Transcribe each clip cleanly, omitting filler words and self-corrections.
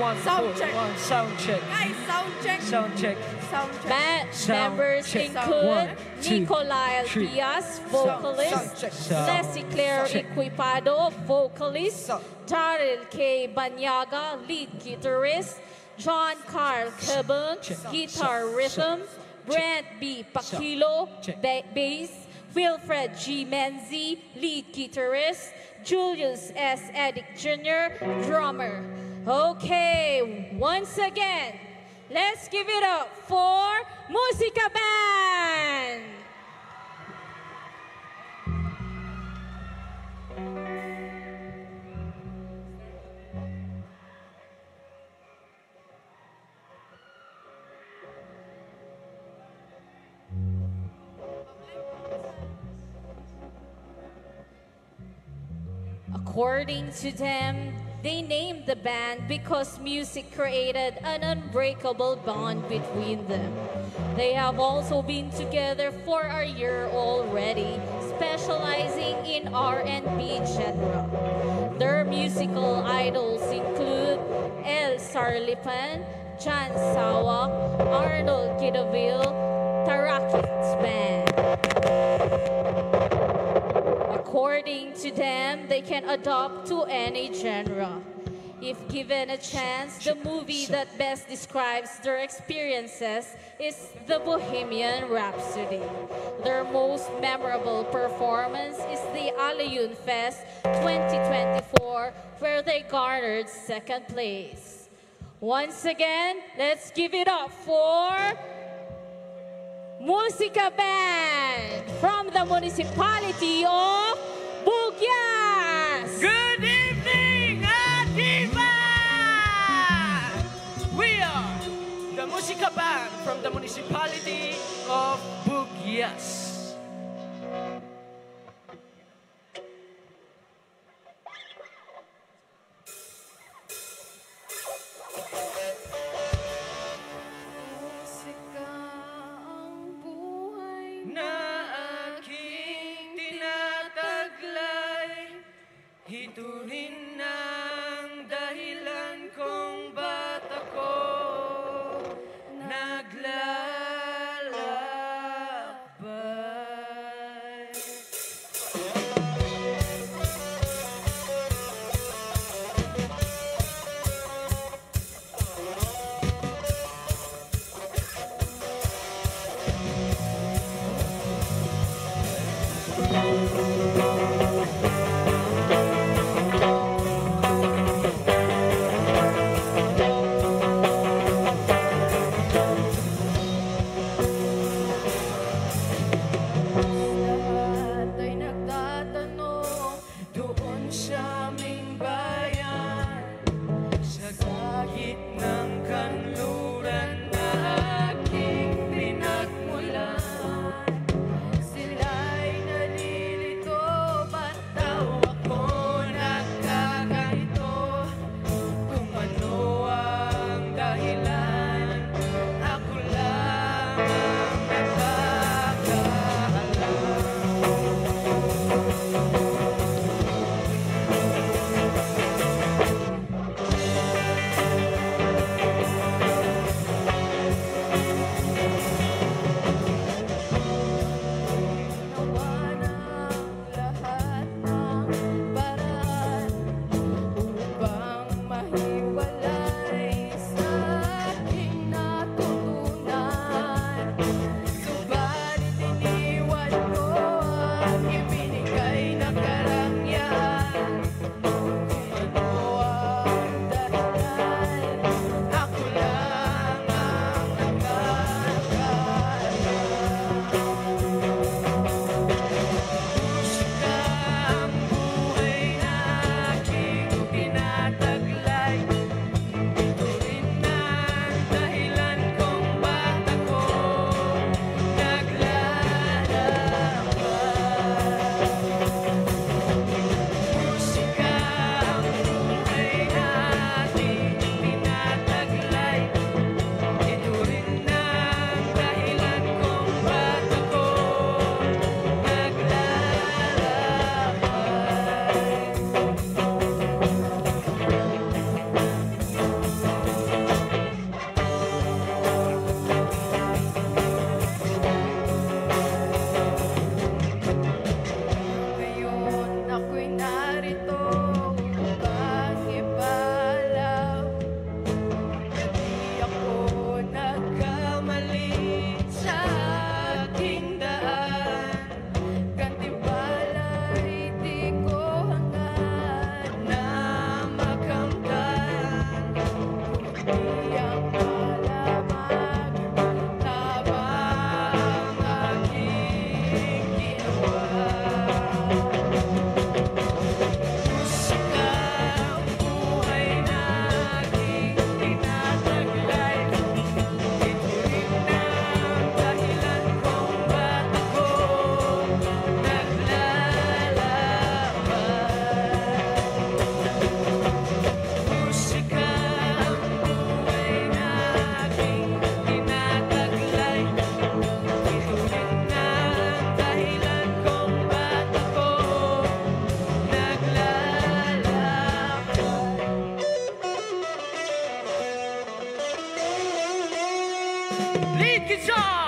Sound check. Sound check. Guys, sound check. Sound check. Sound check. Members check. include 1, 2, Nicolai 3. Diaz, vocalist, Leslie Claire Equipado, vocalist, Daryl K. Banyaga, lead guitarist, John Carl Kebung, guitar rhythm, Brent B. Pakilo, bass, Wilfred G. Menzi, lead guitarist, Julius S. Edick Jr., drummer. Okay, once again, let's give it up for Musica Band! According to them, they named the band because music created an unbreakable bond between them. They have also been together for a year already, specializing in R&B genre. Their musical idols include El Sarlipan, Jan Sawak, Arnold Kidaville, Tarakit's band. According to them, they can adapt to any genre. If given a chance, the movie that best describes their experiences is The Bohemian Rhapsody. Their most memorable performance is the Alayun Fest 2024, where they garnered second place. Once again, let's give it up for Musica Band from the municipality of Bugyas. Good evening, Adiba! We are the Musica Band from the municipality of Bugyas. Ito rin ang dahilan kung ba't ako naglalakbay. Lead guitar!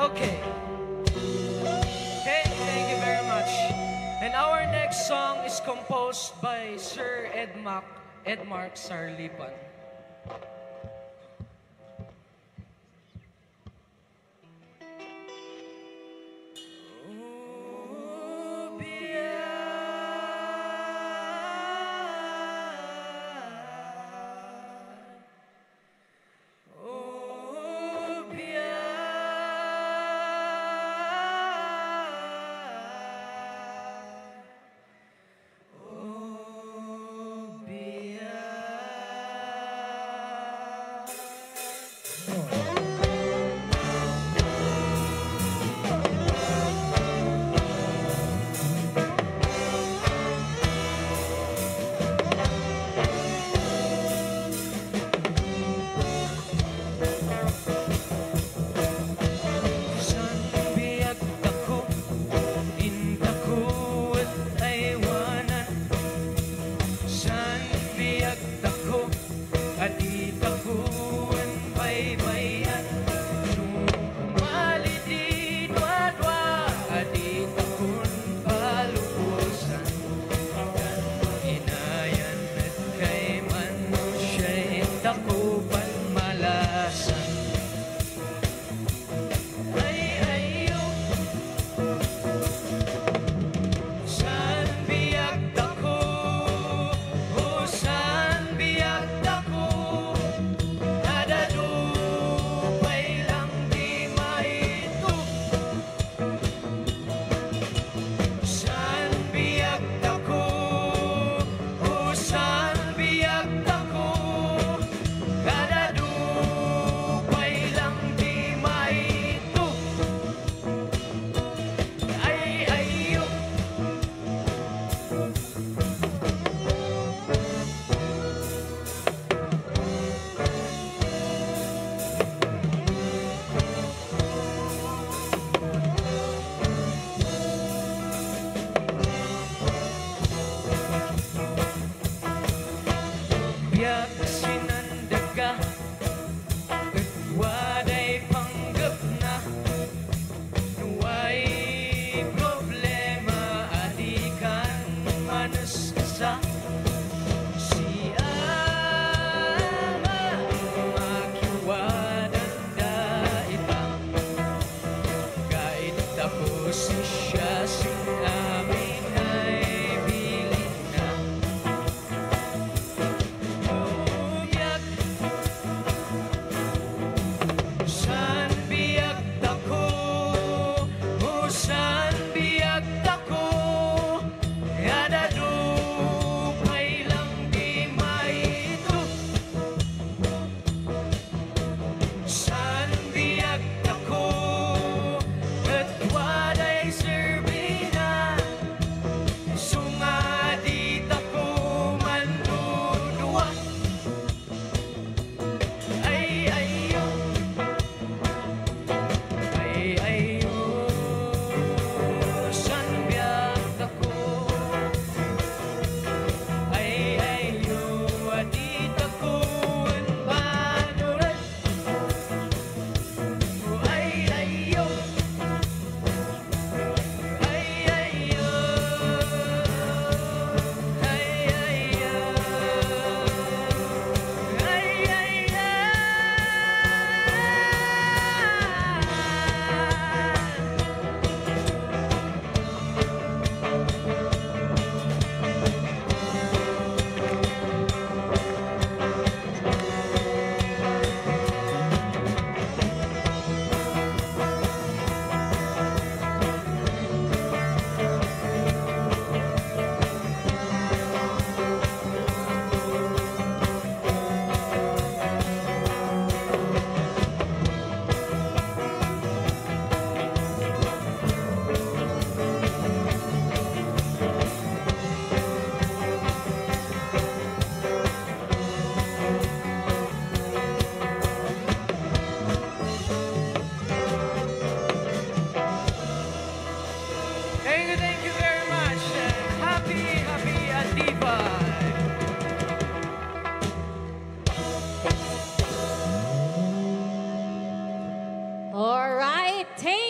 Okay. Okay, thank you very much. And our next song is composed by Sir Edmark Sarlipan.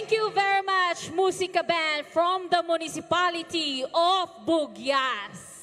Thank you very much, Musika Band from the municipality of Bugyas.